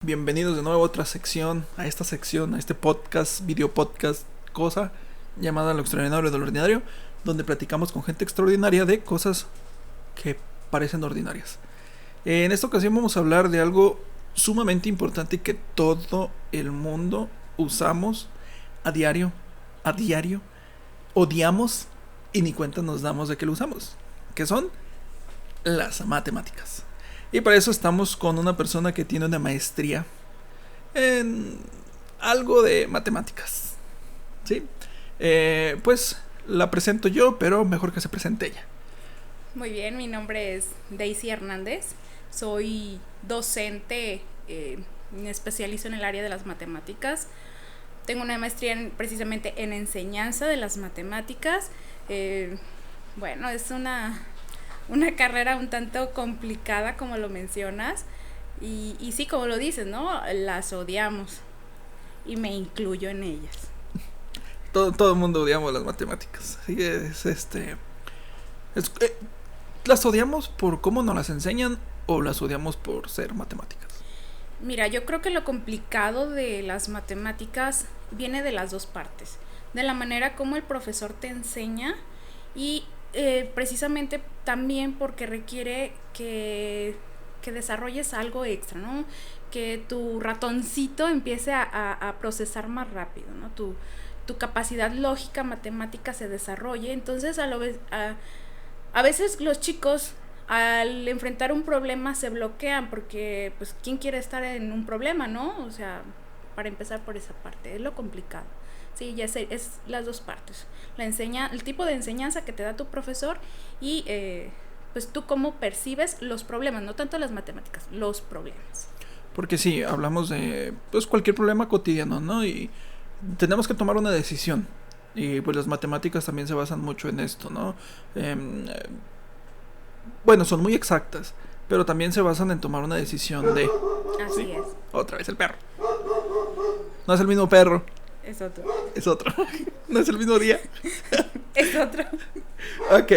Bienvenidos de nuevo a otra sección, a este podcast, video podcast, cosa llamada Lo Extraordinario de lo Ordinario, donde platicamos con gente extraordinaria de cosas que parecen ordinarias. En esta ocasión vamos a hablar de algo sumamente importante y que todo el mundo usamos a diario, odiamos y ni cuenta nos damos de que lo usamos, que son las matemáticas. Y para eso estamos con una persona que tiene una maestría en algo de matemáticas. ¿Sí? Pues la presento yo, pero mejor que se presente ella. Muy bien, mi nombre es Daisy Hernández. Soy docente, me especializo en el área de las matemáticas. Tengo una maestría precisamente en enseñanza de las matemáticas. Bueno, es una carrera un tanto complicada, como lo mencionas, y sí, como lo dices, ¿no? Las odiamos, y me incluyo en ellas. Todo el mundo odiamos las matemáticas. ¿Sí? ¿Las odiamos por cómo nos las enseñan o las odiamos por ser matemáticas? Mira, yo creo que lo complicado de las matemáticas viene de las dos partes, de la manera como el profesor te enseña y precisamente también porque requiere que desarrolles algo extra, ¿no? Que tu ratoncito empiece a procesar más rápido, ¿no? Tu capacidad lógica, matemática se desarrolle. Entonces a veces los chicos al enfrentar un problema se bloquean porque, pues, ¿quién quiere estar en un problema, no? O sea, para empezar por esa parte, es lo complicado. Sí, ya sé, es las dos partes. El tipo de enseñanza que te da tu profesor y pues tú cómo percibes los problemas, no tanto las matemáticas, los problemas. Porque sí, hablamos de pues cualquier problema cotidiano, ¿no? Y tenemos que tomar una decisión. Y pues las matemáticas también se basan mucho en esto, ¿no? Bueno, son muy exactas, pero también se basan en tomar una decisión de... Así ¿sí? es. Otra vez el perro. No es el mismo perro. Es otro. Es otro. No es el mismo día. Es otro. Ok,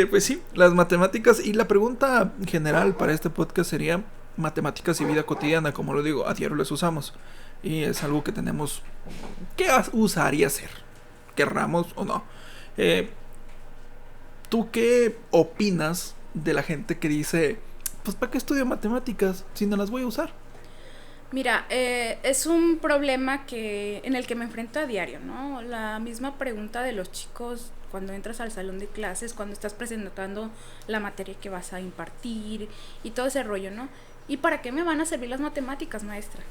pues sí, las matemáticas. Y la pregunta general para este podcast sería: matemáticas y vida cotidiana, como lo digo, a diario las usamos. Y es algo que tenemos que usar y hacer, querramos o no. ¿Tú qué opinas de la gente que dice, pues para qué estudio matemáticas si no las voy a usar? Mira, es un problema en el que me enfrento a diario, ¿no? La misma pregunta de los chicos cuando entras al salón de clases, cuando estás presentando la materia que vas a impartir y todo ese rollo, ¿no? ¿Y para qué me van a servir las matemáticas, maestra?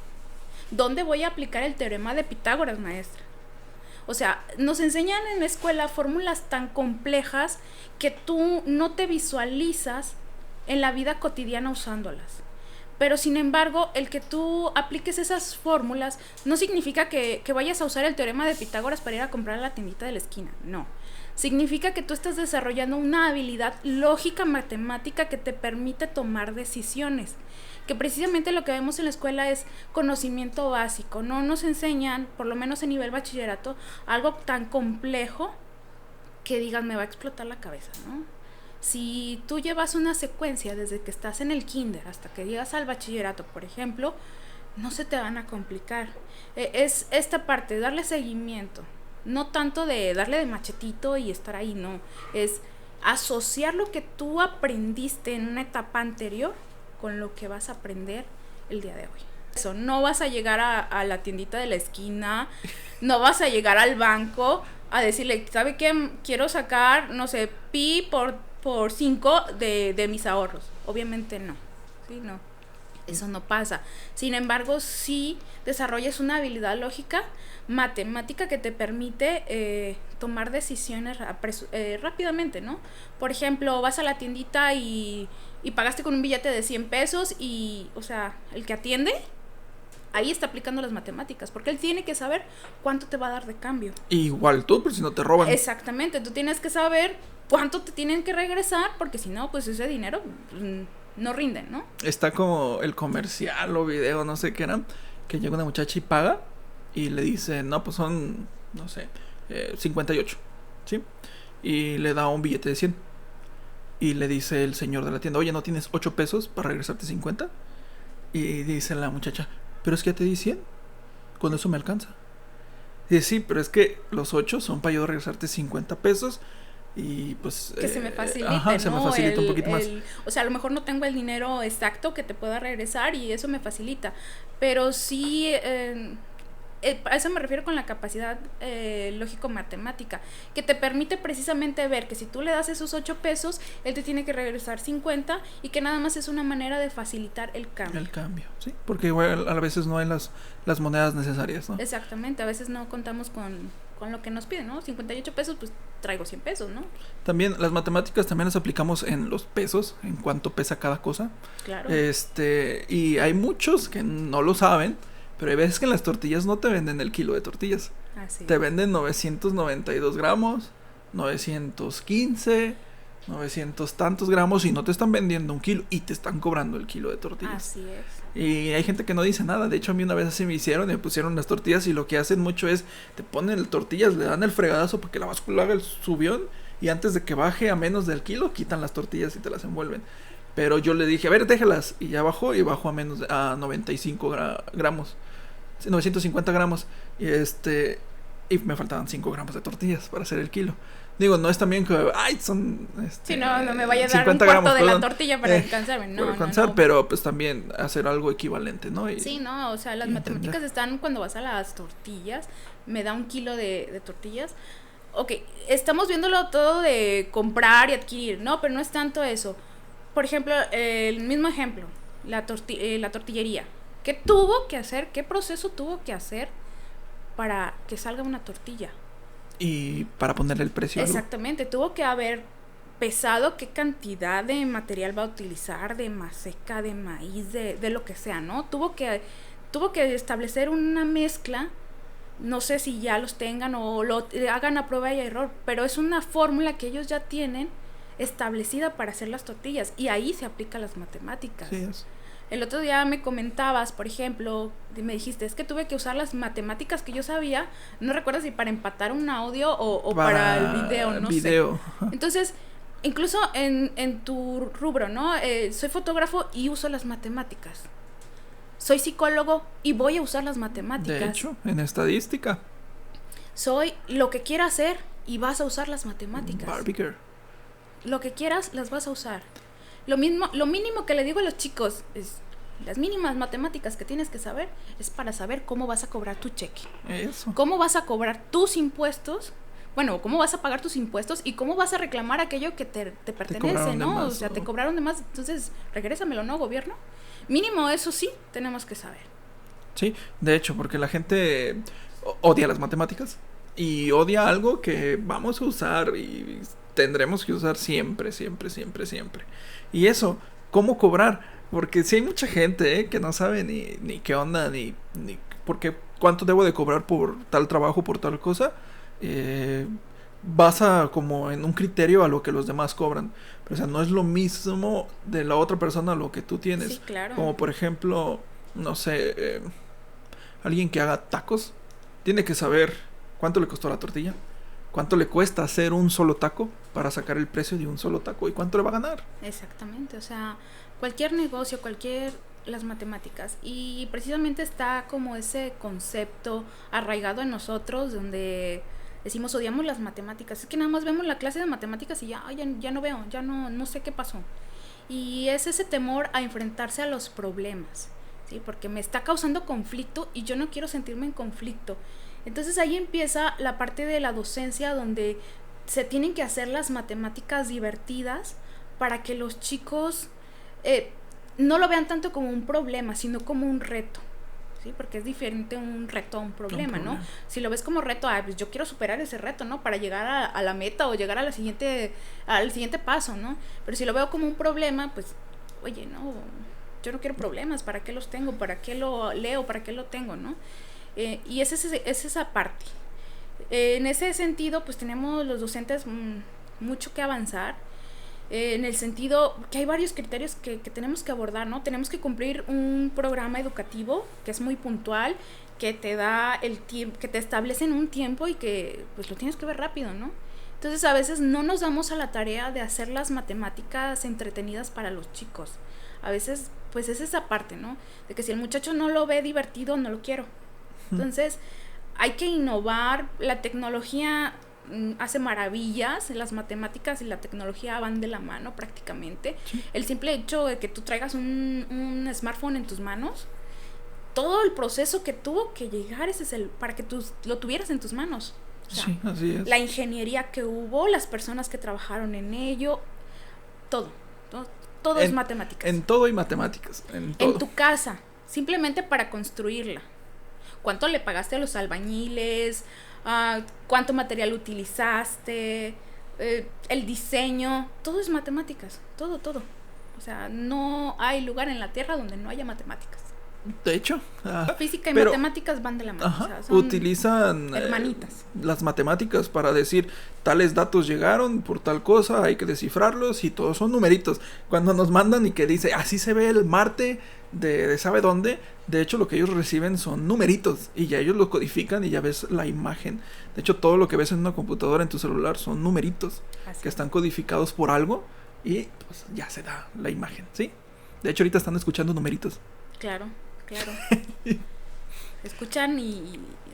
¿Dónde voy a aplicar el teorema de Pitágoras, maestra? O sea, nos enseñan en la escuela fórmulas tan complejas que tú no te visualizas en la vida cotidiana usándolas. Pero sin embargo, el que tú apliques esas fórmulas no significa que vayas a usar el teorema de Pitágoras para ir a comprar a la tiendita de la esquina, no. Significa que tú estás desarrollando una habilidad lógica matemática que te permite tomar decisiones. Que precisamente lo que vemos en la escuela es conocimiento básico. No nos enseñan, por lo menos en nivel bachillerato, algo tan complejo que digas, me va a explotar la cabeza, ¿no? Si tú llevas una secuencia desde que estás en el kinder hasta que llegas al bachillerato, por ejemplo, no se te van a complicar. Es esta parte, darle seguimiento. No tanto de darle de machetito y estar ahí, no. Es asociar lo que tú aprendiste en una etapa anterior con lo que vas a aprender el día de hoy. Eso, no vas a llegar a la tiendita de la esquina, no vas a llegar al banco a decirle, ¿sabe qué? Quiero sacar, no sé, pi por 5 de mis ahorros. Obviamente no, ¿sí? No, eso no pasa. Sin embargo, sí desarrollas una habilidad lógica, matemática que te permite tomar decisiones rápidamente, ¿no? Por ejemplo, vas a la tiendita y pagaste con un billete de 100 pesos y, o sea, el que atiende ahí está aplicando las matemáticas, porque él tiene que saber cuánto te va a dar de cambio. Igual tú, pero si no te roban. Exactamente, tú tienes que saber cuánto te tienen que regresar, porque si no, pues ese dinero no rinde, ¿no? Está como el comercial o video, no sé qué era, que llega una muchacha y paga y le dice, no, pues son, no sé, 58, ¿sí? Y le da un billete de 100. Y le dice el señor de la tienda, oye, ¿no tienes 8 pesos para regresarte 50? Y dice la muchacha, pero es que ya te di 100, con eso me alcanza. Y dice, sí, pero es que los 8 son para yo regresarte 50 pesos. Y pues que se me facilite, ajá, se me facilita un poquito más. O sea, a lo mejor no tengo el dinero exacto que te pueda regresar y eso me facilita, pero sí a eso me refiero con la capacidad lógico-matemática, que te permite precisamente ver que si tú le das esos 8 pesos, él te tiene que regresar 50 y que nada más es una manera de facilitar el cambio. El cambio, sí, porque igual a veces no hay las monedas necesarias, ¿no? Exactamente, a veces no contamos con lo que nos piden, ¿no? 58 pesos, pues traigo 100 pesos, ¿no? También las matemáticas también las aplicamos en los pesos, en cuánto pesa cada cosa. Claro. Y hay muchos que no lo saben, pero hay veces que en las tortillas no te venden el kilo de tortillas. Así te venden 992 gramos, 915, 900 tantos gramos y no te están vendiendo un kilo y te están cobrando el kilo de tortillas. Así es. Y hay gente que no dice nada. De hecho, a mí una vez así me hicieron y me pusieron las tortillas y lo que hacen mucho es te ponen tortillas, le dan el fregadazo para que la báscula haga el subión y antes de que baje a menos del kilo quitan las tortillas y te las envuelven. Pero yo le dije, a ver, déjalas. Y ya bajó y bajó a 95 gramos. 950 gramos. Y me faltaban 5 gramos de tortillas para hacer el kilo. Digo, no es también que, son... sí, no me vaya a dar un cuarto gramos, de la tortilla para alcanzarme. No, para alcanzar, pero pues también hacer algo equivalente, ¿no? Sí, no, o sea, las matemáticas están cuando vas a las tortillas. Me da un kilo de tortillas. Ok, estamos viéndolo todo de comprar y adquirir, ¿no? Pero no es tanto eso. Por ejemplo, el mismo ejemplo, la tortillería. ¿Qué tuvo que hacer? ¿Qué proceso tuvo que hacer para que salga una tortilla? Y para ponerle el precio. Exactamente, tuvo que haber pesado qué cantidad de material va a utilizar, de maseca, de maíz, de lo que sea, ¿no? Tuvo que establecer una mezcla, no sé si ya los tengan o lo hagan a prueba y error, pero es una fórmula que ellos ya tienen establecida para hacer las tortillas y ahí se aplican las matemáticas. Sí, es. El otro día me comentabas, por ejemplo, me dijiste, es que tuve que usar las matemáticas que yo sabía, no recuerdo si para empatar un audio o para el video, no sé. Entonces, incluso en tu rubro, ¿no? Soy fotógrafo y uso las matemáticas. Soy psicólogo y voy a usar las matemáticas. De hecho, en estadística. Soy lo que quiera hacer y vas a usar las matemáticas. Barbie Girl. Lo que quieras, las vas a usar. Lo mínimo que le digo a los chicos es las mínimas matemáticas que tienes que saber es para saber cómo vas a cobrar tu cheque. Eso. Cómo vas a cobrar tus impuestos. Bueno, cómo vas a pagar tus impuestos y cómo vas a reclamar aquello que te pertenece, ¿no? Más, o sea, te cobraron de más, entonces regrésamelo, ¿no, gobierno? Mínimo eso sí tenemos que saber. Sí, de hecho, porque la gente odia las matemáticas y odia algo que vamos a usar y tendremos que usar siempre. Y eso, ¿cómo cobrar? Porque si hay mucha gente que no sabe ni qué onda, ni porque cuánto debo de cobrar por tal trabajo, por tal cosa. Basa como en un criterio a lo que los demás cobran. Pero, o sea, no es lo mismo de la otra persona lo que tú tienes. Sí, claro. Como por ejemplo, no sé, alguien que haga tacos tiene que saber cuánto le costó la tortilla, cuánto le cuesta hacer un solo taco para sacar el precio de un solo taco y cuánto le va a ganar. Exactamente, o sea, cualquier negocio, las matemáticas, y precisamente está como ese concepto arraigado en nosotros donde decimos odiamos las matemáticas, es que nada más vemos la clase de matemáticas y ya no veo, ya no sé qué pasó, y es ese temor a enfrentarse a los problemas, ¿sí? Porque me está causando conflicto y yo no quiero sentirme en conflicto. Entonces ahí empieza la parte de la docencia donde se tienen que hacer las matemáticas divertidas para que los chicos no lo vean tanto como un problema, sino como un reto, ¿sí? Porque es diferente un reto a un problema, ¿no? Si lo ves como reto, pues yo quiero superar ese reto, ¿no? Para llegar a la meta o llegar al siguiente paso, ¿no? Pero si lo veo como un problema, pues, oye, no, yo no quiero problemas, ¿para qué los tengo? ¿Para qué lo leo? ¿Para qué lo tengo, no? Y es esa parte. En ese sentido, pues tenemos los docentes mucho que avanzar, en el sentido que hay varios criterios que tenemos que abordar, ¿no? Tenemos que cumplir un programa educativo que es muy puntual, que te da el tiempo, que te establecen un tiempo y que pues lo tienes que ver rápido, ¿no? Entonces a veces no nos damos a la tarea de hacer las matemáticas entretenidas para los chicos. a veces pues es esa parte, ¿no? De que si el muchacho no lo ve divertido, no lo quiero. Entonces, hay que innovar. La tecnología hace maravillas, las matemáticas y la tecnología van de la mano prácticamente. Sí. El simple hecho de que tú traigas un smartphone en tus manos, todo el proceso que tuvo que llegar para que tú lo tuvieras en tus manos. O sea, Sí, así es. la ingeniería que hubo, las personas que trabajaron en ello, todo es matemáticas. En todo hay matemáticas, en todo. En tu casa, simplemente para construirla. ¿Cuánto le pagaste a los albañiles? ¿Cuánto material utilizaste? El diseño, todo es matemáticas, todo. O sea, no hay lugar en la Tierra donde no haya matemáticas. De hecho, Física y matemáticas van de la mano. Ajá, o sea, son utilizan hermanitas. las matemáticas para decir tales datos llegaron por tal cosa, hay que descifrarlos y todos son numeritos. Cuando nos mandan y que dice así se ve el Marte de sabe dónde, de hecho lo que ellos reciben son numeritos y ya ellos lo codifican y ya ves la imagen. De hecho todo lo que ves en una computadora, en tu celular, son numeritos Así que es. están codificados por algo y pues ya se da la imagen, ¿sí? De hecho ahorita están escuchando numeritos. Claro. Escuchan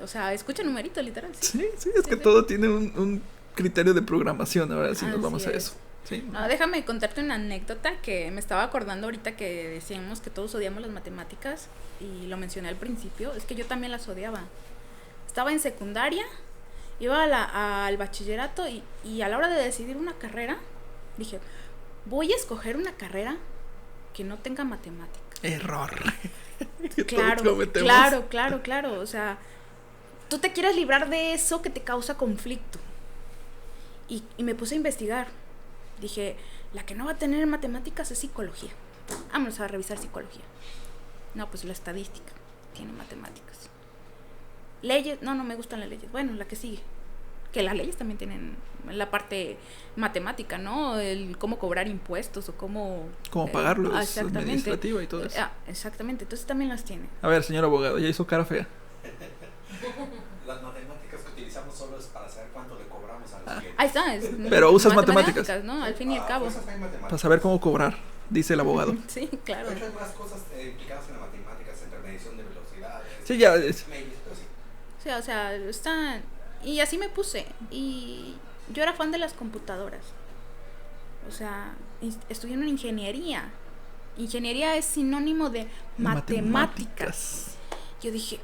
o sea, escuchan numerito, literal. Sí, Sí, es que todo tiene un criterio de programación, ahora sí nos Así vamos a es. eso. Sí. No, déjame contarte una anécdota que me estaba acordando ahorita que decíamos que todos odiamos las matemáticas y lo mencioné al principio, es que yo también las odiaba. Estaba en secundaria, iba al bachillerato y a la hora de decidir una carrera, dije, voy a escoger una carrera que no tenga matemáticas. Error. Claro. O sea, tú te quieres librar de eso que te causa conflicto. Y me puse a investigar. Dije, la que no va a tener matemáticas es psicología. Vamos a revisar psicología. No, pues la estadística tiene matemáticas. Leyes, no me gustan las leyes. Bueno, la que sigue. Que las leyes también tienen la parte matemática, ¿no? El cómo cobrar impuestos o cómo pagarlos, administrativa y todo eso. Exactamente, entonces también las tiene. A ver, señor abogado, ya hizo cara fea. Las matemáticas que utilizamos solo es para saber cuánto le cobramos a los clientes. Ahí está. Pero usas matemáticas, ¿no? Al fin y al cabo. Cosas hay matemáticas. Para saber cómo cobrar, dice el abogado. Sí, claro. De hecho, hay más cosas implicadas en las matemáticas, entre medición de velocidades. Sí, ya es. Medios, pero sí. Sí, o sea, está... Y así me puse. Y yo era fan de las computadoras. O sea, estudié en ingeniería. Ingeniería es sinónimo de matemáticas. Yo dije,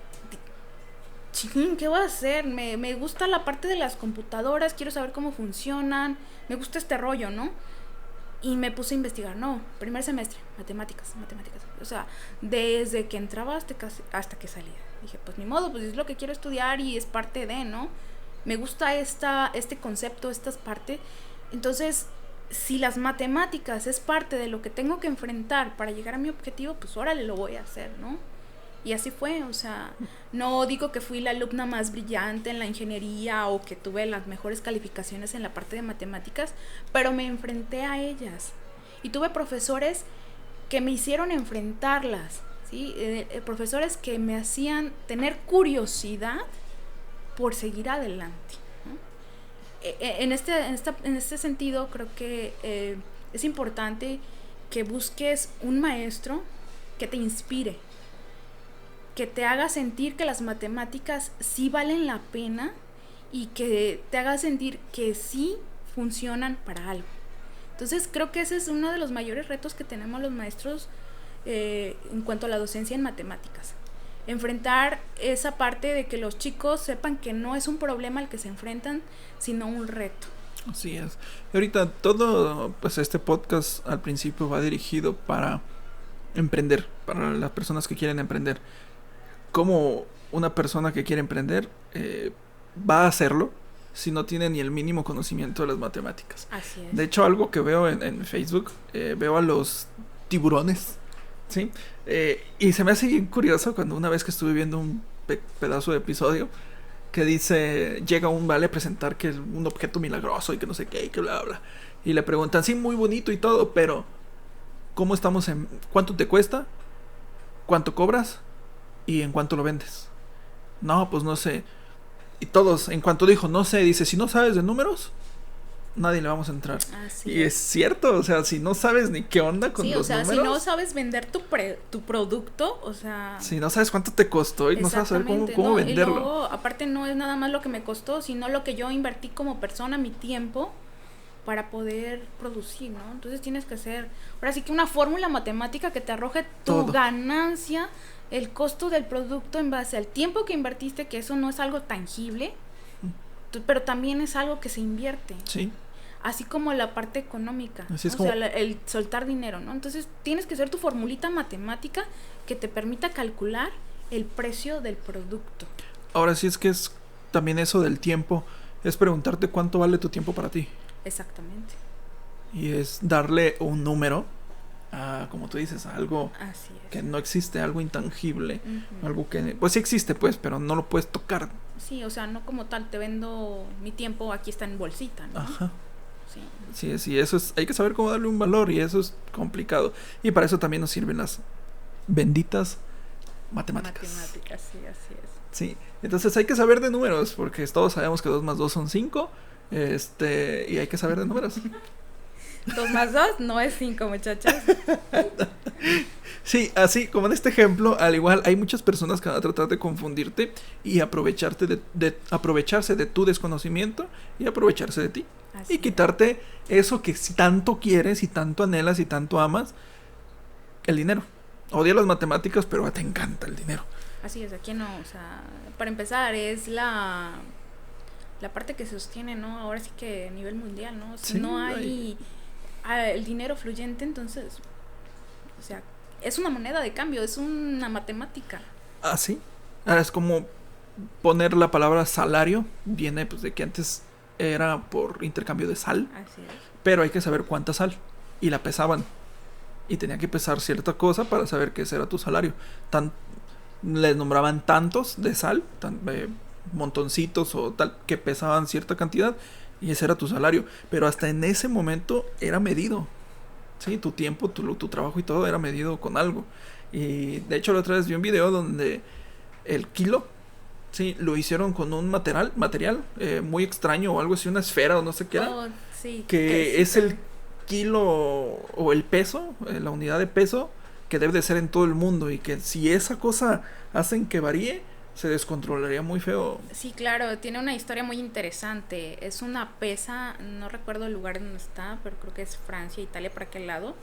ching, ¿qué voy a hacer? Me gusta la parte de las computadoras, quiero saber cómo funcionan, me gusta este rollo, ¿no? Y me puse a investigar, primer semestre, matemáticas. O sea, desde que entraba hasta que salía. Dije, pues ni modo, pues es lo que quiero estudiar y es parte de, ¿no? Me gusta este concepto, esta es parte. Entonces, si las matemáticas es parte de lo que tengo que enfrentar para llegar a mi objetivo, pues órale, lo voy a hacer, ¿no? Y así fue, o sea, no digo que fui la alumna más brillante en la ingeniería o que tuve las mejores calificaciones en la parte de matemáticas, pero me enfrenté a ellas. Y tuve profesores que me hicieron enfrentarlas, ¿sí? Profesores que me hacían tener curiosidad por seguir adelante, ¿no? En este sentido, creo que es importante que busques un maestro que te inspire, que te haga sentir que las matemáticas sí valen la pena y que te haga sentir que sí funcionan para algo. Entonces creo que ese es uno de los mayores retos que tenemos los maestros en cuanto a la docencia en matemáticas. Enfrentar esa parte de que los chicos sepan que no es un problema al que se enfrentan, sino un reto. Así es. Y ahorita todo, pues este podcast al principio va dirigido para emprender, para las personas que quieren emprender. ¿Cómo una persona que quiere emprender va a hacerlo si no tiene ni el mínimo conocimiento de las matemáticas? Así es. De hecho, algo que veo en Facebook, veo a los tiburones, ¿sí? Y se me hace bien curioso cuando una vez que estuve viendo un pedazo de episodio que dice, llega un vale a presentar que es un objeto milagroso y que no sé qué, y que bla, bla. Y le preguntan, sí, muy bonito y todo, pero ¿cómo estamos en cuánto te cuesta? ¿Cuánto cobras? ¿Y en cuánto lo vendes? No, pues no sé. Y todos, en cuanto dijo, no sé, dice, si no sabes de números, nadie le vamos a entrar. Así Y es cierto, o sea, si no sabes ni qué onda con sí, los o sea, números, si no sabes vender tu producto, o sea... si no sabes cuánto te costó y no sabes saber cómo ¿no? venderlo. Y luego, aparte, no es nada más lo que me costó, sino lo que yo invertí como persona, mi tiempo, para poder producir, ¿no? Entonces tienes que hacer, ahora sí que una fórmula matemática que te arroje tu Todo. ganancia, el costo del producto en base al tiempo que invertiste, que eso no es algo tangible, pero también es algo que se invierte. Sí. Así como la parte económica, Así es o como... sea, el soltar dinero, ¿no? Entonces tienes que hacer tu formulita matemática que te permita calcular el precio del producto. Ahora sí es que es también eso del tiempo, es preguntarte cuánto vale tu tiempo para ti. Exactamente. Y es darle un número a, como tú dices, a algo Así es. que no existe, algo intangible, Ujú. algo que, pues sí existe, pues, pero no lo puedes tocar. Sí, o sea, no como tal, te vendo mi tiempo, aquí está en bolsita, ¿no? Ajá. Sí. Sí, eso es, hay que saber cómo darle un valor y eso es complicado. Y para eso también nos sirven las benditas matemáticas. Matemáticas, sí, así es. Sí, entonces hay que saber de números, porque todos sabemos que 2 más 2 son 5, y hay que saber de números. 2 más 2 no es 5, muchachos. Sí, así como en este ejemplo, al igual hay muchas personas que van a tratar de confundirte y aprovecharte aprovecharse de tu desconocimiento y aprovecharse de ti. Así Y quitarte eso que tanto quieres y tanto anhelas y tanto amas, el dinero. Odias las matemáticas, pero te encanta el dinero. Así es, aquí no, o sea, para empezar es la parte que sostiene, ¿no? Ahora sí que a nivel mundial, ¿no? Si Sí, no hay el dinero fluyente, entonces, o sea, es una moneda de cambio, es una matemática. Así. Ahora es como poner la palabra salario, viene pues de que antes era por intercambio de sal, Así es. pero hay que saber cuánta sal. Y la pesaban. Y tenía que pesar cierta cosa para saber que ese era tu salario. Les nombraban tantos de sal, montoncitos o tal, que pesaban cierta cantidad. Y ese era tu salario. Pero hasta en ese momento era medido. Sí, tu tiempo, tu trabajo y todo era medido con algo. Y de hecho la otra vez vi un video donde el kilo, sí, lo hicieron con un material muy extraño o algo así, una esfera o no sé qué era. Oh, sí, Que es el kilo o el peso, la unidad de peso que debe de ser en todo el mundo. Y que si esa cosa hacen que varíe, se descontrolaría muy feo. Sí, claro, tiene una historia muy interesante. Es una pesa, no recuerdo el lugar donde está, pero creo que es Francia, Italia, para aquel lado.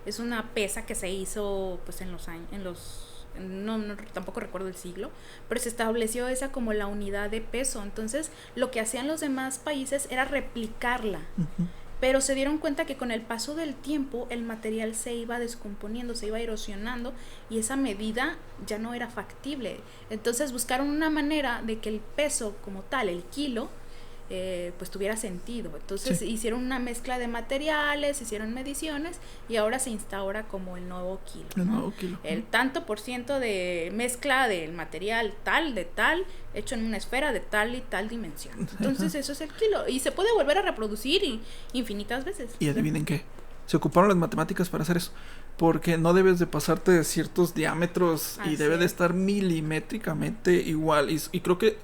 Es una pesa que se hizo pues en los años, no, tampoco recuerdo el siglo, pero se estableció esa como la unidad de peso. Entonces, lo que hacían los demás países era replicarla. Uh-huh. Pero se dieron cuenta que con el paso del tiempo el material se iba descomponiendo, se iba erosionando y esa medida ya no era factible. Entonces buscaron una manera de que el peso como tal, el kilo, pues tuviera sentido. Entonces sí, hicieron una mezcla de materiales, hicieron mediciones y ahora se instaura como el nuevo kilo, ¿no? El nuevo kilo. El tanto por ciento de mezcla del material tal, de tal, hecho en una esfera de tal y tal dimensión. Entonces eso es el kilo. Y se puede volver a reproducir infinitas veces. Y adivinen qué, se ocuparon las matemáticas para hacer eso. Porque no debes de pasarte de ciertos diámetros y Así debe de es. estar milimétricamente igual. Y creo que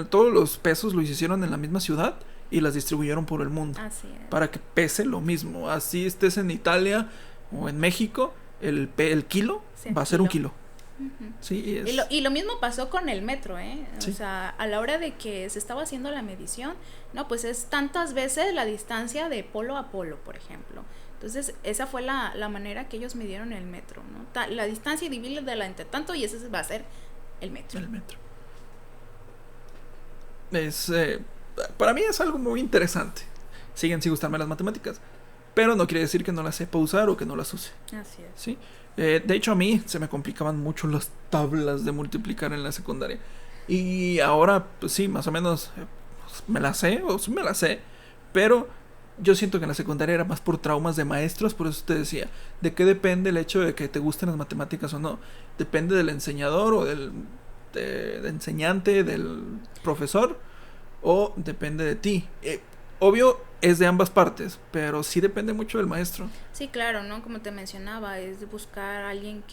todos los pesos lo hicieron en la misma ciudad y las distribuyeron por el mundo. Así es. Para que pese lo mismo. Así estés en Italia o en México, el kilo Sí, va a ser un kilo. kilo. Ujú. Sí, Y lo mismo pasó con el metro, ¿eh? Sí. O sea, a la hora de que se estaba haciendo la medición, no, pues es tantas veces la distancia de polo a polo, por ejemplo. Entonces, esa fue la manera que ellos midieron el metro, ¿no? La distancia divídela entre tanto y ese va a ser el metro. el metro. Para mí es algo muy interesante. Siguen sin gustarme las matemáticas, pero no quiere decir que no las sepa usar o que no las use. Así es. ¿Sí? De hecho, a mí se me complicaban mucho las tablas de multiplicar en la secundaria. Y ahora, pues sí, más o menos me las sé, o sí me las sé. Pero yo siento que en la secundaria era más por traumas de maestros. Por eso te decía, ¿de qué depende el hecho de que te gusten las matemáticas o no? Depende del enseñador o del enseñante, del profesor, o depende de ti. Obvio, es de ambas partes, pero sí depende mucho del maestro. Sí, claro, ¿no? Como te mencionaba, es de buscar a alguien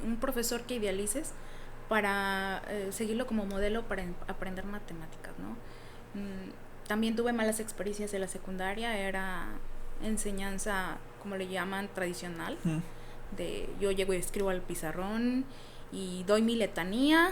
un profesor que idealices para seguirlo como modelo para aprender matemáticas, ¿no? También tuve malas experiencias en la secundaria, era enseñanza, como le llaman, tradicional. De yo llego y escribo al pizarrón y doy mi letanía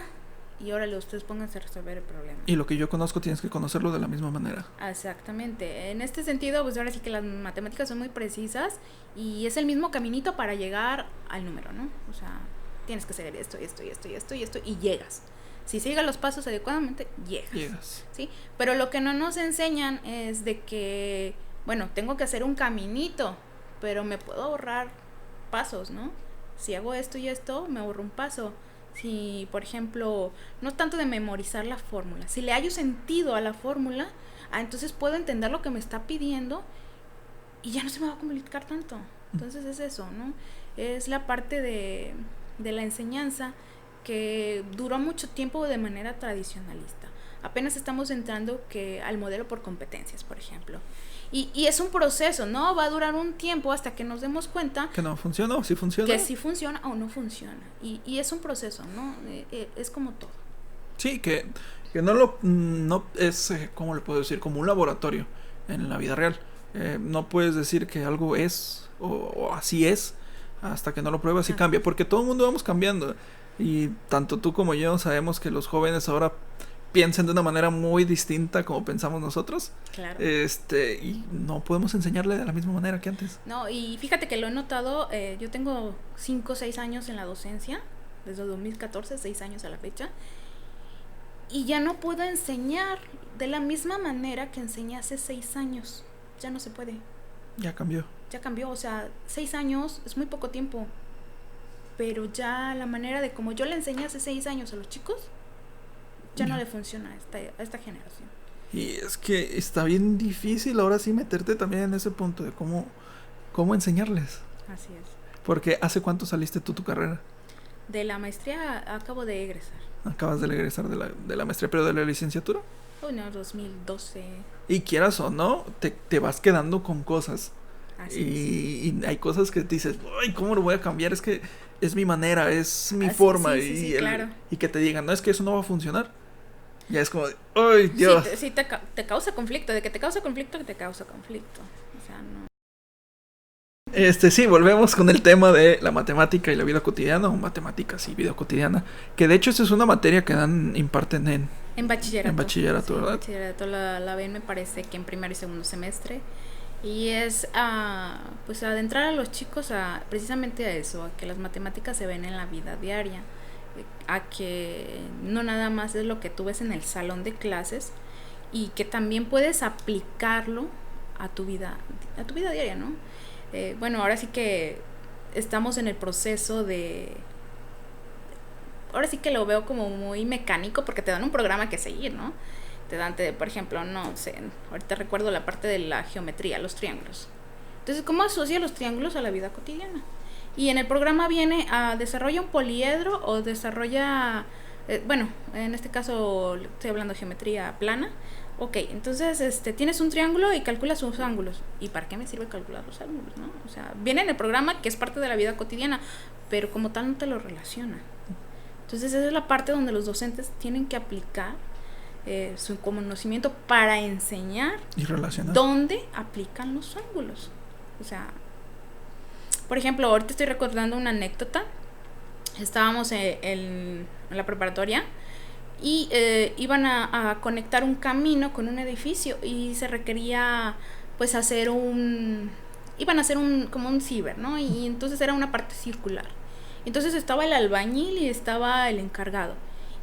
y órale, ustedes pónganse a resolver el problema. Y lo que yo conozco tienes que conocerlo de la misma manera. Exactamente. En este sentido, pues ahora sí que las matemáticas son muy precisas y es el mismo caminito para llegar al número, ¿no? O sea, tienes que hacer esto, y llegas. Si sigues los pasos adecuadamente, llegas. ¿Sí? Pero lo que no nos enseñan es de que, bueno, tengo que hacer un caminito, pero me puedo ahorrar pasos, ¿no? Si hago esto y esto, me ahorro un paso. Si, por ejemplo, no tanto de memorizar la fórmula, si le hallo sentido a la fórmula, entonces puedo entender lo que me está pidiendo y ya no se me va a complicar tanto. Entonces es eso, ¿no? Es la parte de la enseñanza que duró mucho tiempo de manera tradicionalista. Apenas estamos entrando al modelo por competencias, por ejemplo. Y es un proceso, ¿no? Va a durar un tiempo hasta que nos demos cuenta que no funciona o sí funciona. Que sí funciona o no funciona. Y es un proceso, ¿no? Es como todo. Sí, que no es, ¿cómo le puedo decir? Como un laboratorio en la vida real. No puedes decir que algo es o así es hasta que no lo pruebas y cambia, porque todo el mundo vamos cambiando. Y tanto tú como yo sabemos que los jóvenes ahora piensan de una manera muy distinta como pensamos nosotros. Claro. Y no podemos enseñarle de la misma manera que antes. No, y fíjate que lo he notado, yo tengo 5 o 6 años en la docencia, desde 2014, 6 años a la fecha, y ya no puedo enseñar de la misma manera que enseñé hace 6 años. Ya no se puede. Ya cambió. Ya cambió, o sea, 6 años es muy poco tiempo. Pero ya la manera de como yo le enseñé hace 6 años a los chicos, ya no le funciona a esta generación. Y es que está bien difícil ahora sí meterte también en ese punto de cómo enseñarles. Así es. Porque ¿hace cuánto saliste tú tu carrera? De la maestría acabo de egresar. Acabas de egresar de la maestría, pero de la licenciatura. No, 2012. Y quieras o no, te vas quedando con cosas. Así y hay cosas que te dices, ay, ¿cómo lo voy a cambiar? Es que es mi manera, es mi forma. Sí, claro. Y que te digan, no, es que eso no va a funcionar. Ya es como, ¡ay, Dios! Sí, te causa conflicto. De que te causa conflicto, O sea, no. Sí, volvemos con el tema de la matemática y la vida cotidiana, o matemáticas y vida cotidiana. Que de hecho, esa es una materia que imparten en bachillerato. En bachillerato, ¿verdad? En bachillerato la ven, me parece que en primer y segundo semestre. Y es pues adentrar a los chicos precisamente a eso, a que las matemáticas se ven en la vida diaria, a que no nada más es lo que tú ves en el salón de clases y que también puedes aplicarlo a tu vida diaria, ¿no? Bueno, ahora sí que estamos en el proceso ahora sí que lo veo como muy mecánico porque te dan un programa que seguir, ¿no? Te dan, por ejemplo, no sé, ahorita recuerdo la parte de la geometría, los triángulos. Entonces, ¿cómo asocia los triángulos a la vida cotidiana? Y en el programa viene desarrolla un poliedro o desarrolla, bueno, en este caso estoy hablando de geometría plana. Ok, entonces tienes un triángulo y calculas sus ángulos. ¿Y para qué me sirve calcular los ángulos, no? O sea, viene en el programa que es parte de la vida cotidiana, pero como tal no te lo relaciona. Entonces, esa es la parte donde los docentes tienen que aplicar su conocimiento para enseñar y relacionar dónde aplican los ángulos. O sea, por ejemplo, ahorita estoy recordando una anécdota. Estábamos en la preparatoria y iban a conectar un camino con un edificio y se requería pues iban a hacer como un ciber, ¿no? Y entonces era una parte circular. Entonces estaba el albañil y estaba el encargado.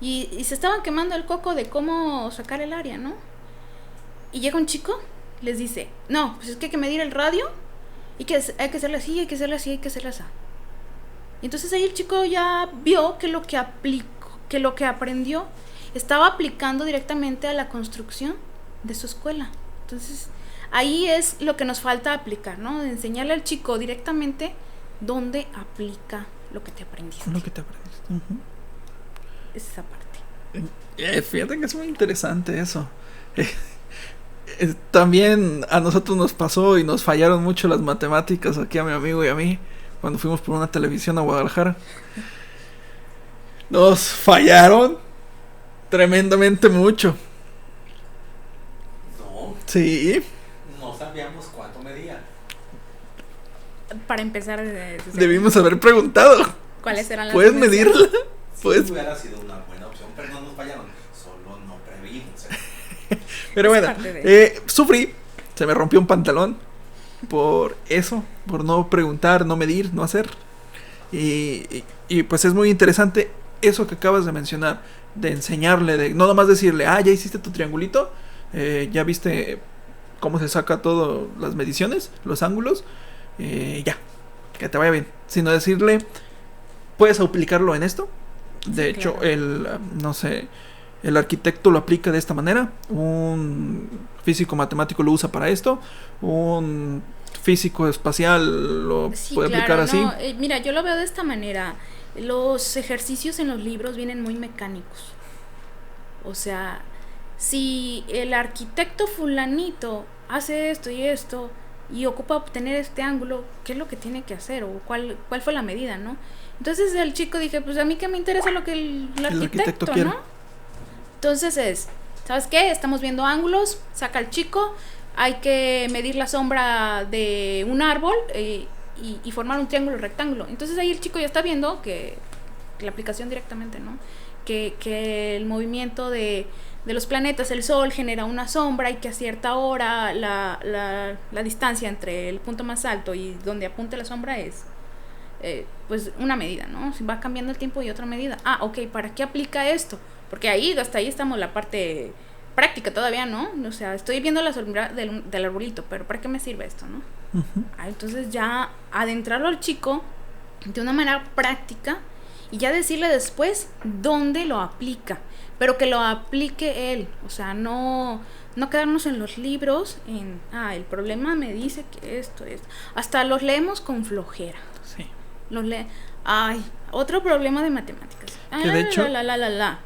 Y se estaban quemando el coco de cómo sacar el área, ¿no? Y llega un chico, les dice, no, pues es que hay que medir el radio y que hay que hacerle así, hay que hacerle así, hay que hacerle así. Y entonces ahí el chico ya vio que lo que aprendió estaba aplicando directamente a la construcción de su escuela. Entonces ahí es lo que nos falta aplicar, ¿no? De enseñarle al chico directamente dónde aplica lo que te aprendiste. Uh-huh. Es esa parte. Fíjate que es muy interesante eso. También a nosotros nos pasó y nos fallaron mucho las matemáticas aquí a mi amigo y a mí cuando fuimos por una televisión a Guadalajara. Nos fallaron tremendamente mucho. No, Sí. No sabíamos cuánto medía. Para empezar, Debimos haber preguntado. ¿cuáles eran las ¿Puedes dimensiones? medirla? Pues, Sí, hubiera sido una buena opción, pero no nos fallaron. Solo no previmos. pero Es bueno, parte de- sufrí, se me rompió un pantalón por eso, por no preguntar, no medir, no hacer. Y pues es muy interesante eso que acabas de mencionar, de enseñarle, de no nomás decirle, ya hiciste tu triangulito, ya viste cómo se saca todo, las mediciones, los ángulos, ya, que te vaya bien, sino decirle, puedes aplicarlo en esto. De Sí, hecho, claro. no sé, el arquitecto lo aplica de esta manera, un físico matemático lo usa para esto, un físico espacial lo Sí, puede aplicar claro, así. no, mira, yo lo veo de esta manera. Los ejercicios en los libros vienen muy mecánicos. O sea, si el arquitecto fulanito hace esto y ocupa obtener este ángulo, ¿qué es lo que tiene que hacer? ¿O cuál fue la medida, no? Entonces el chico dije, pues a mí que me interesa lo que el arquitecto, quiere. ¿no? Entonces ¿sabes qué? Estamos viendo ángulos, saca el chico, hay que medir la sombra de un árbol y formar un triángulo rectángulo. Entonces ahí el chico ya está viendo que la aplicación directamente, ¿no? Que el movimiento de los planetas, el Sol genera una sombra y que a cierta hora la distancia entre el punto más alto y donde apunte la sombra es pues una medida, ¿no? Si va cambiando el tiempo y otra medida. Ok, ¿para qué aplica esto? Porque hasta ahí estamos la parte práctica todavía, ¿no? O sea, estoy viendo la sombra del arbolito, pero ¿para qué me sirve esto, no? Uh-huh. Entonces ya adentrarlo al chico de una manera práctica y ya decirle después dónde lo aplica, pero que lo aplique él, o sea, no quedarnos en los libros el problema me dice que esto es, hasta los leemos con flojera. Sí. Otro problema de matemáticas. Que de hecho,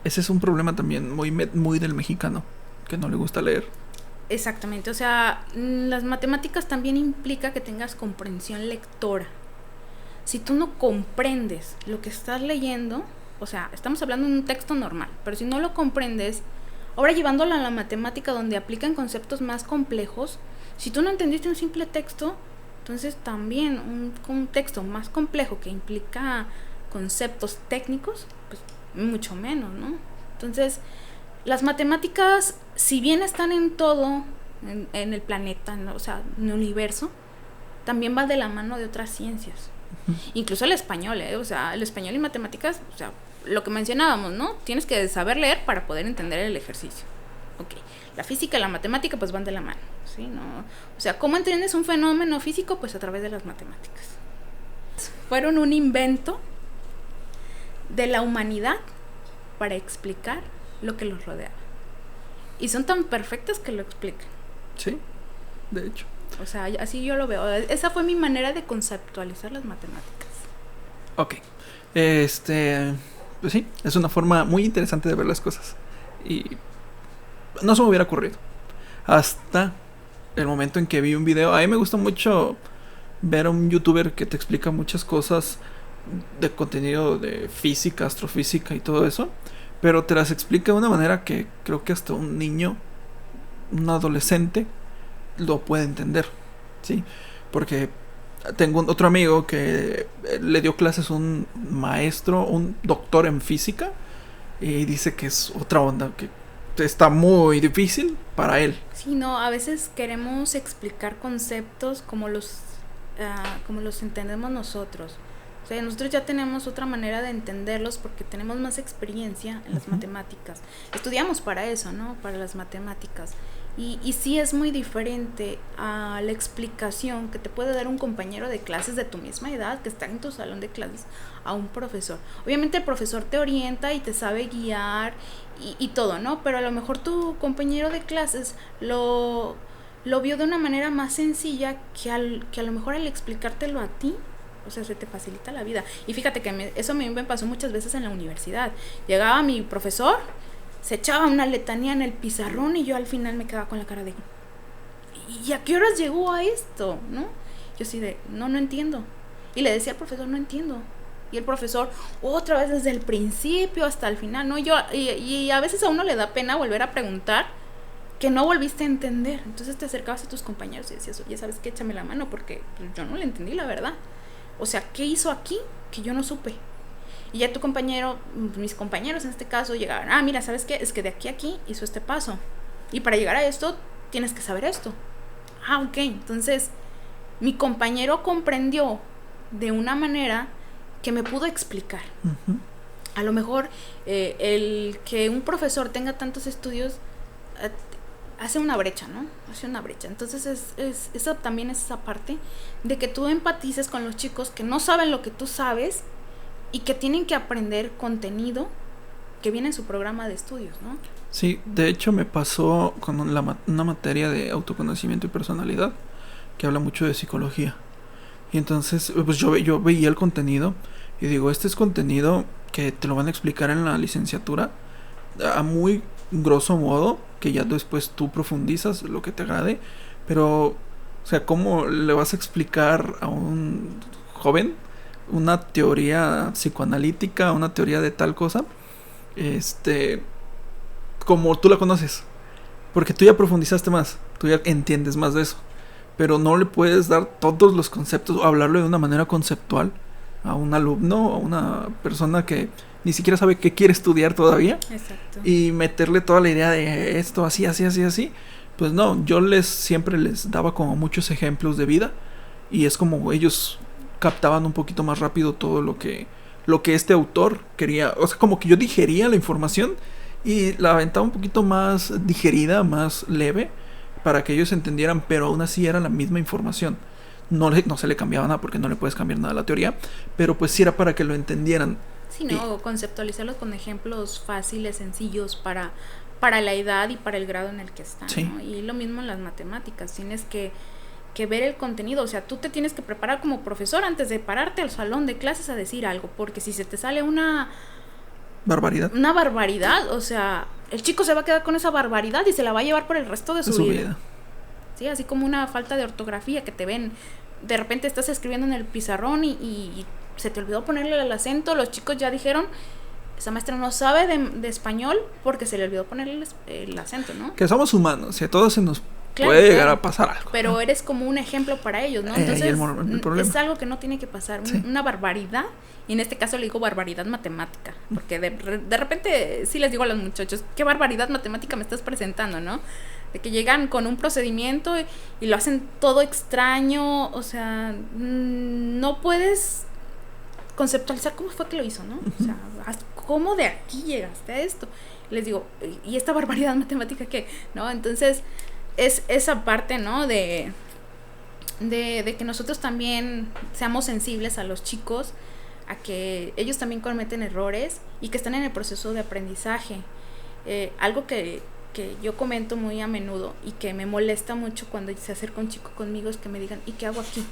ese es un problema también muy del mexicano, que no le gusta leer. Exactamente, o sea, las matemáticas también implica que tengas comprensión lectora. Si tú no comprendes lo que estás leyendo, o sea, estamos hablando de un texto normal, pero si no lo comprendes, ahora llevándolo a la matemática donde aplican conceptos más complejos, si tú no entendiste un simple texto, entonces también un texto más complejo que implica conceptos técnicos, pues mucho menos, ¿no? Entonces, las matemáticas, si bien están en todo, en el planeta, ¿no? O sea, en el universo, también va de la mano de otras ciencias. Incluso el español, o sea, el español y matemáticas, o sea, lo que mencionábamos, ¿no? Tienes que saber leer para poder entender el ejercicio. Ok, la física y la matemática pues van de la mano, ¿sí? ¿No? O sea, ¿cómo entiendes un fenómeno físico? Pues a través de las matemáticas. Fueron un invento de la humanidad para explicar lo que los rodeaba. Y son tan perfectas que lo explican. Sí, de hecho. O sea, así yo lo veo. Esa fue mi manera de conceptualizar las matemáticas. Ok. Pues sí, es una forma muy interesante de ver las cosas. Y no se me hubiera ocurrido. Hasta el momento en que vi un video. A mí me gusta mucho ver a un youtuber que te explica muchas cosas de contenido de física, astrofísica y todo eso. Pero te las explica de una manera que creo que hasta un niño, un adolescente, lo puede entender, ¿sí? Porque tengo otro amigo que le dio clases un maestro, un doctor en física, y dice que es otra onda, que está muy difícil para él. Sí, no, a veces queremos explicar conceptos como los entendemos nosotros. O sea, nosotros ya tenemos otra manera de entenderlos porque tenemos más experiencia en las matemáticas. Estudiamos para eso, ¿no? Para las matemáticas. Y sí es muy diferente a la explicación que te puede dar un compañero de clases de tu misma edad que está en tu salón de clases a un profesor. Obviamente el profesor te orienta y te sabe guiar y todo, ¿no? Pero a lo mejor tu compañero de clases lo vio de una manera más sencilla que a lo mejor al explicártelo a ti, o sea, se te facilita la vida. Y fíjate que eso me pasó muchas veces en la universidad. Llegaba mi profesor, se echaba una letanía en el pizarrón y yo al final me quedaba con la cara de ¿y a qué horas llegó a esto? ¿No? Yo así de, no entiendo. Y le decía al profesor, no entiendo. Y el profesor, otra vez desde el principio hasta el final, ¿no? Y a veces a uno le da pena volver a preguntar que no volviste a entender. Entonces te acercabas a tus compañeros y decías, ya sabes qué, échame la mano porque yo no le entendí, la verdad. O sea, ¿qué hizo aquí que yo no supe? Y ya tu compañero, mis compañeros en este caso, llegaban, mira, ¿sabes qué? Es que de aquí a aquí hizo este paso. Y para llegar a esto, tienes que saber esto. Ok. Entonces, mi compañero comprendió de una manera que me pudo explicar. Uh-huh. A lo mejor el que un profesor tenga tantos estudios hace una brecha, ¿no? Hace una brecha. Entonces, eso también es esa parte de que tú empatices con los chicos que no saben lo que tú sabes y que tienen que aprender contenido que viene en su programa de estudios, ¿no? Sí, de hecho me pasó con una materia de autoconocimiento y personalidad que habla mucho de psicología. Y entonces pues yo veía el contenido y digo, este es contenido que te lo van a explicar en la licenciatura a muy grosso modo, que ya después tú profundizas lo que te agrade, pero o sea, ¿cómo le vas a explicar a un joven una teoría psicoanalítica, una teoría de tal cosa, como tú la conoces? Porque tú ya profundizaste más, tú ya entiendes más de eso, pero no le puedes dar todos los conceptos o hablarlo de una manera conceptual a un alumno o a una persona que ni siquiera sabe qué quiere estudiar todavía. Exacto. Y meterle toda la idea de esto así, así, así, así. Pues no, yo siempre les daba como muchos ejemplos de vida y es como ellos captaban un poquito más rápido todo lo que este autor quería. O sea, como que yo digería la información y la aventaba un poquito más digerida, más leve, para que ellos entendieran, pero aún así era la misma información. No se le cambiaba nada porque no le puedes cambiar nada a la teoría, pero pues sí era para que lo entendieran. Sí, no, conceptualizarlos con ejemplos fáciles, sencillos para la edad y para el grado en el que están, sí. ¿no? Y lo mismo en las matemáticas, tienes que ver el contenido, o sea, tú te tienes que preparar como profesor antes de pararte al salón de clases a decir algo, porque si se te sale una barbaridad, o sea, el chico se va a quedar con esa barbaridad y se la va a llevar por el resto de su vida. Sí, así como una falta de ortografía que te ven, de repente estás escribiendo en el pizarrón y se te olvidó ponerle el acento, los chicos ya dijeron, esa maestra no sabe de español porque se le olvidó ponerle el acento, ¿no? Que somos humanos y a todos se nos puede llegar a pasar algo. Pero ¿no? Eres como un ejemplo para ellos, ¿no? Entonces el problema. Es algo que no tiene que pasar, sí. Una barbaridad, y en este caso le digo barbaridad matemática, porque de repente sí les digo a los muchachos, ¿qué barbaridad matemática me estás presentando, no? De que llegan con un procedimiento y lo hacen todo extraño, o sea, no puedes conceptualizar cómo fue que lo hizo, ¿no? O sea, ¿cómo de aquí llegaste a esto? Les digo, ¿y esta barbaridad matemática qué? ¿No? Entonces, es esa parte, ¿no? De que nosotros también seamos sensibles a los chicos, a que ellos también cometen errores y que están en el proceso de aprendizaje. Algo que yo comento muy a menudo y que me molesta mucho cuando se acerca un chico conmigo es que me digan, ¿y qué hago aquí?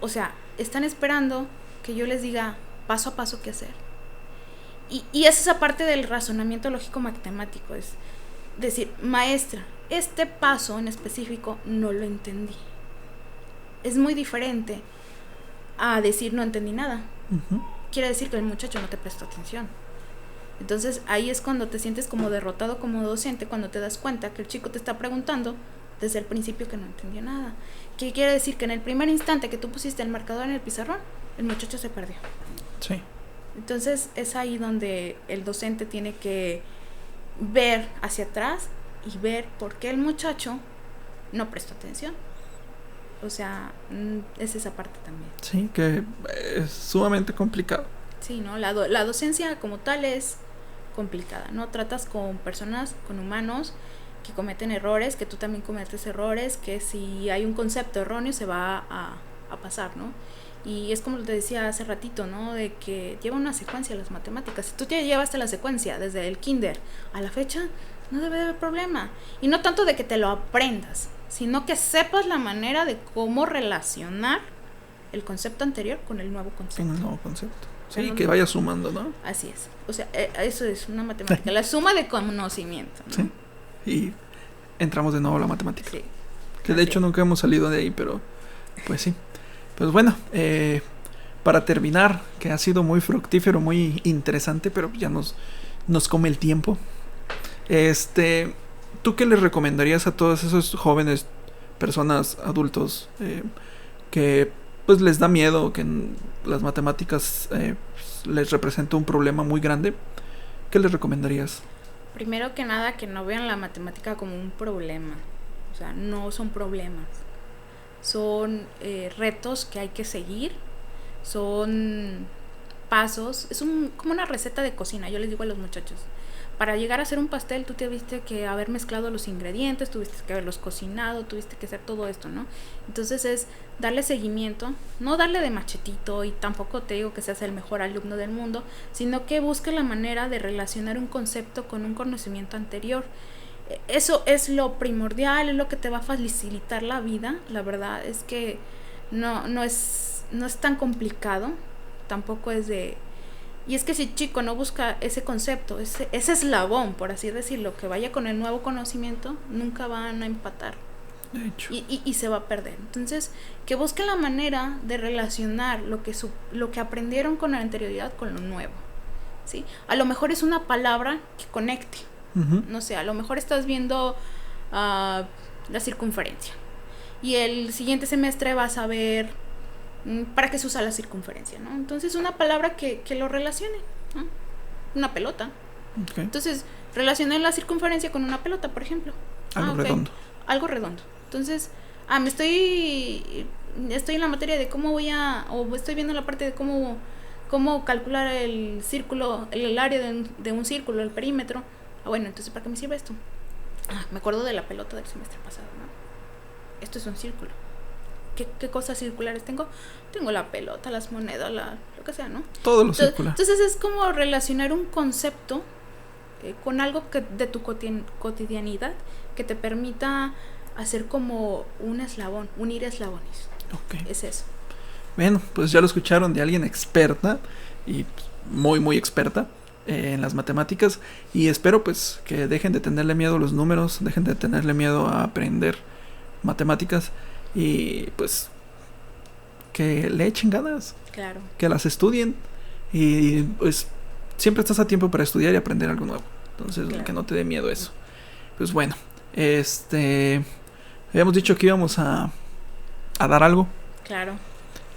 O sea, están esperando que yo les diga paso a paso qué hacer. Y es esa parte del razonamiento lógico matemático, es decir, maestra, este paso en específico no lo entendí. Es muy diferente a decir no entendí nada. Uh-huh. Quiere decir que el muchacho no te prestó atención. Entonces ahí es cuando te sientes como derrotado como docente, cuando te das cuenta que el chico te está preguntando desde el principio que no entendió nada. ¿Qué quiere decir? Que en el primer instante que tú pusiste el marcador en el pizarrón, el muchacho se perdió. Sí. Entonces es ahí donde el docente tiene que ver hacia atrás y ver por qué el muchacho no prestó atención. O sea, es esa parte también. Sí, que es sumamente complicado. Sí, ¿no? La docencia como tal es complicada, ¿no? Tratas con personas, con humanos que cometen errores, que tú también cometes errores, que si hay un concepto erróneo se va a pasar, ¿no? Y es como te decía hace ratito, ¿no? De que lleva una secuencia las matemáticas. Si tú ya llevaste la secuencia desde el kinder a la fecha, no debe de haber problema. Y no tanto de que te lo aprendas, sino que sepas la manera de cómo relacionar el concepto anterior con el nuevo concepto. Con el nuevo concepto. Sí, que vaya sumando, ¿no? Así es. O sea, eso es una matemática, la suma de conocimiento, ¿no? Sí. Y entramos de nuevo a la matemática. Sí. Que de hecho nunca hemos salido de ahí, pero pues sí. Pues bueno, para terminar, que ha sido muy fructífero, muy interesante, pero ya nos come el tiempo. ¿Tú qué les recomendarías a todos esos jóvenes, personas, adultos, que pues les da miedo, que las matemáticas les representa un problema muy grande? ¿Qué les recomendarías? Primero que nada, que no vean la matemática como un problema. O sea, no son problemas. Son retos que hay que seguir. Son pasos. Es como una receta de cocina. Yo les digo a los muchachos, para llegar a hacer un pastel, tú tuviste que haber mezclado los ingredientes, tuviste que haberlos cocinado, tuviste que hacer todo esto, ¿no? Entonces es darle seguimiento, no darle de machetito, y tampoco te digo que seas el mejor alumno del mundo, sino que busque la manera de relacionar un concepto con un conocimiento anterior. Eso es lo primordial, es lo que te va a facilitar la vida. La verdad es que no es tan complicado, tampoco es de... Y es que si el chico no busca ese concepto, ese eslabón, por así decirlo, que vaya con el nuevo conocimiento, nunca van a empatar. De hecho. Y se va a perder. Entonces, que busquen la manera de relacionar lo que aprendieron con la anterioridad con lo nuevo, ¿sí? A lo mejor es una palabra que conecte. Uh-huh. No sé, a lo mejor estás viendo la circunferencia. Y el siguiente semestre vas a ver para qué se usa la circunferencia, ¿no? Entonces una palabra que lo relacione, ¿no? Una pelota. Okay. Entonces relacioné la circunferencia con una pelota, por ejemplo. Algo redondo. Algo redondo. Entonces, estoy en la materia de cómo o estoy viendo la parte de cómo calcular el círculo, el área de un círculo, el perímetro. Bueno, entonces ¿para qué me sirve esto? Me acuerdo de la pelota del semestre pasado, ¿no? Esto es un círculo. ¿Qué cosas circulares tengo? Tengo la pelota, las monedas, lo que sea, ¿no? Todo lo circular. Entonces es como relacionar un concepto con algo de tu cotidianidad que te permita hacer como un eslabón, unir eslabones. Okay. Es eso. Bueno, pues ya lo escucharon de alguien experta y muy, muy experta en las matemáticas, y espero pues que dejen de tenerle miedo a los números, dejen de tenerle miedo a aprender matemáticas y pues que le echen ganas. Claro. Que las estudien y pues siempre estás a tiempo para estudiar y aprender algo nuevo. Entonces, claro, que no te dé miedo eso. Pues bueno, habíamos dicho que íbamos a dar algo. Claro.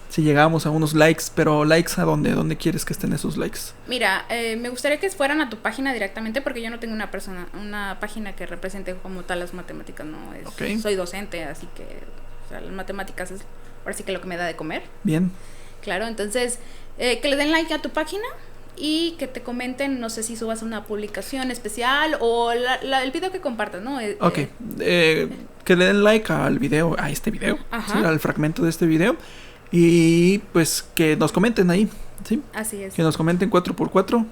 Si llegábamos a unos likes, pero likes ¿a dónde? ¿Dónde quieres que estén esos likes? Mira, me gustaría que fueran a tu página directamente, porque yo no tengo una página que represente como tal las matemáticas, no es, okay. Soy docente, así que las matemáticas es ahora sí que lo que me da de comer. Bien. Claro, entonces que le den like a tu página y que te comenten, no sé si subas una publicación especial o el video que compartas, ¿no? Ok, que le den like al video, a este video, ¿sí? Al fragmento de este video, y pues que nos comenten ahí, ¿sí? Así es. Que nos comenten 4x4.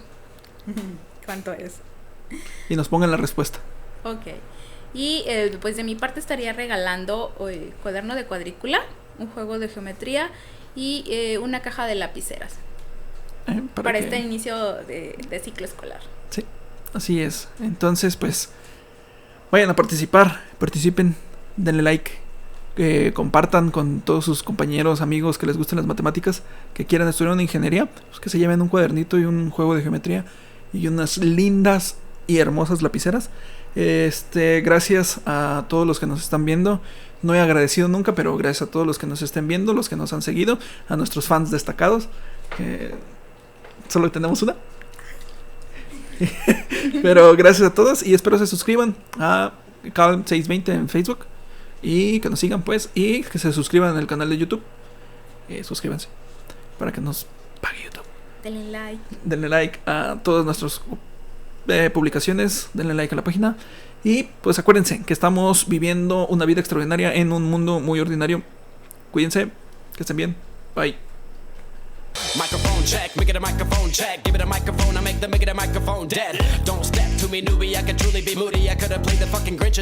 ¿Cuánto es? Y nos pongan la respuesta. Ok. Y pues de mi parte estaría regalando cuaderno de cuadrícula, un juego de geometría y una caja de lapiceras para este inicio de ciclo escolar. Sí, así es. Entonces pues vayan a participen, denle like, compartan con todos sus compañeros, amigos que les gusten las matemáticas, que quieran estudiar una ingeniería, pues que se lleven un cuadernito y un juego de geometría y unas lindas y hermosas lapiceras. Gracias a todos los que nos están viendo. No he agradecido nunca, pero gracias a todos los que nos estén viendo, los que nos han seguido, a nuestros fans destacados, que solo tenemos una. Pero gracias a todos y espero se suscriban a Calm620 en Facebook y que nos sigan pues, y que se suscriban al canal de YouTube. Suscríbanse para que nos pague YouTube. Denle like a todas nuestras publicaciones, denle like a la página. Y pues acuérdense que estamos viviendo una vida extraordinaria en un mundo muy ordinario. Cuídense, que estén bien. Bye. Microphone check, make it a microphone check. Give it a microphone, I make it a microphone dead. Don't step to me, newbie, I could truly be moody. I could have played the fucking Grinch.